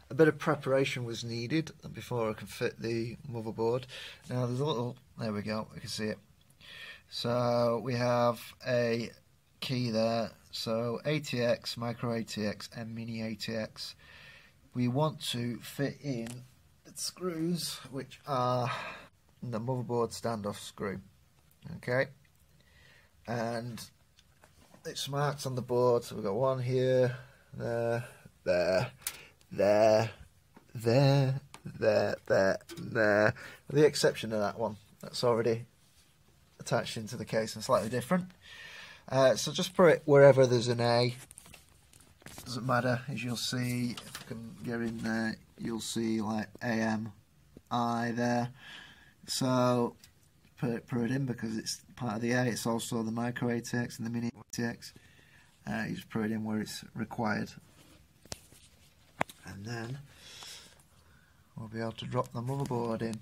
A bit of preparation was needed before I could fit the motherboard. Now there's a little, there we go, we can see it. So we have a key there, so ATX, micro ATX and mini ATX. We want to fit in the screws, which are the motherboard standoff screw. Okay, and it's marked on the board, so we've got one here, there, there, there, there, there, there, there. With the exception of that one, that's already attached into the case and slightly different. So just put it wherever there's an A. Doesn't matter, as you'll see, if I can get in there, you'll see like AMI there. So put it in because it's part of the A. It's also the micro ATX and the mini ATX. You just put it in where it's required. And then we'll be able to drop the motherboard in.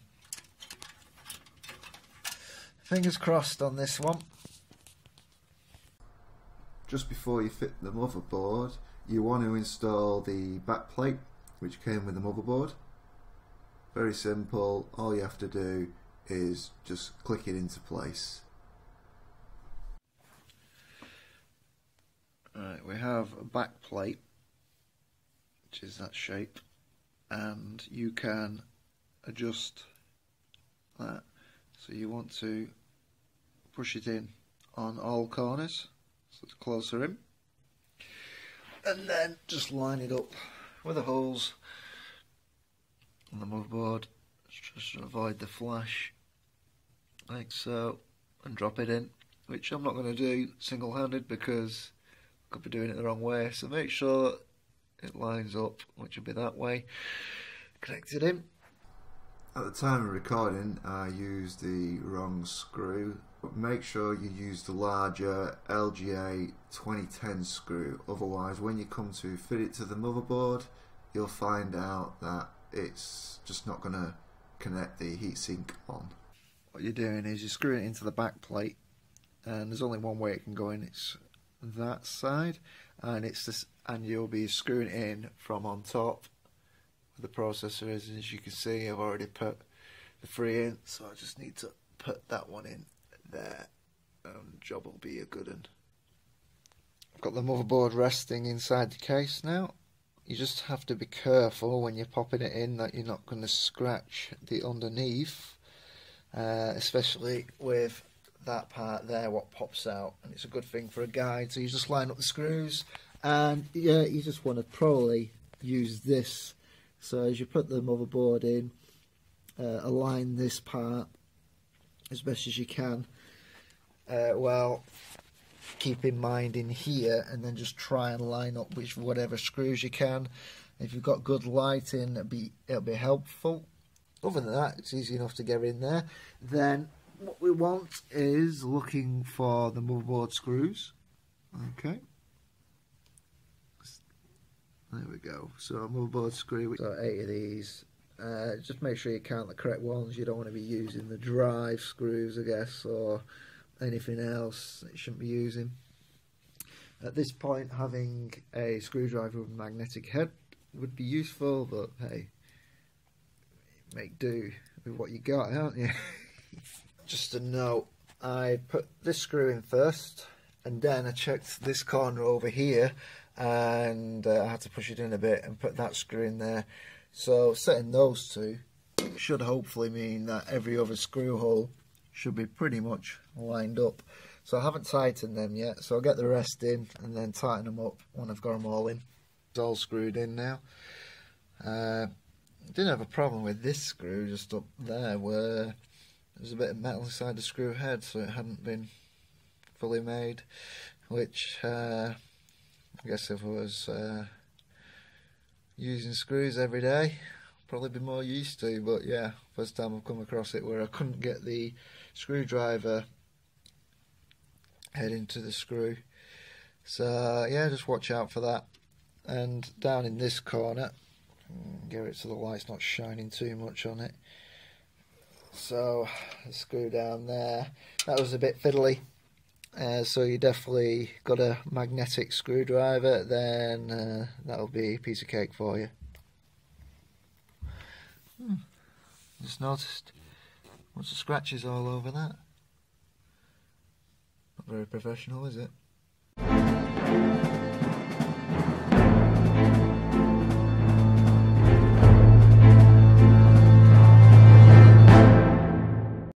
Fingers crossed on this one. Just before you fit the motherboard, you want to install the backplate which came with the motherboard. Very simple, all you have to do is just click it into place. Right, we have a backplate, which is that shape, and you can adjust that. So you want to push it in on all corners, so it's closer in, and then just line it up with the holes on the motherboard, just to avoid the flash, like so, and drop it in, which I'm not going to do single-handed because I could be doing it the wrong way, so make sure it lines up, which will be that way. Connect it in. At the time of recording I used the wrong screw, but make sure you use the larger LGA 2010 screw, otherwise when you come to fit it to the motherboard you'll find out that it's just not going to connect the heatsink on. What you're doing is you're screwing it into the back plate, and there's only one way it can go in, it's that side, and it's this, and you'll be screwing it in from on top where the processor is. And as you can see, I've already put the 3 in, so I just need to put that one in there, and the job will be a good one. I've got the motherboard resting inside the case now. You just have to be careful when you're popping it in that you're not going to scratch the underneath, especially with that part there, what pops out, and it's a good thing for a guide. So you just line up the screws, and yeah, you just want to probably use this. So as you put the motherboard in, align this part as best as you can. Well, keep in mind in here, and then just try and line up with whatever screws you can. If you've got good lighting, it'll be helpful. Other than that, it's easy enough to get in there. Then what we want is looking for the motherboard screws. Okay, there we go. So motherboard screw, so 8 of these. Just make sure you count the correct ones. You don't want to be using the drive screws, I guess, or anything else that you shouldn't be using. At this point, having a screwdriver with a magnetic head would be useful, but hey, make do with what you got, aren't you? Just a note, I put this screw in first, and then I checked this corner over here, and I had to push it in a bit and put that screw in there. So setting those two should hopefully mean that every other screw hole should be pretty much lined up. So I haven't tightened them yet, so I'll get the rest in and then tighten them up when I've got them all in. It's all screwed in now. Didn't have a problem with this screw just up there where there's a bit of metal inside the screw head, so it hadn't been fully made, which I guess if I was using screws every day, I'd probably be more used to. But yeah, first time I've come across it where I couldn't get the screwdriver head into the screw. So yeah, just watch out for that. And down in this corner, get it so the light's not shining too much on it. So the screw down there, that was a bit fiddly, So you definitely got a magnetic screwdriver, then that'll be a piece of cake for you. Just noticed lots of scratches all over that. Not very professional, is it?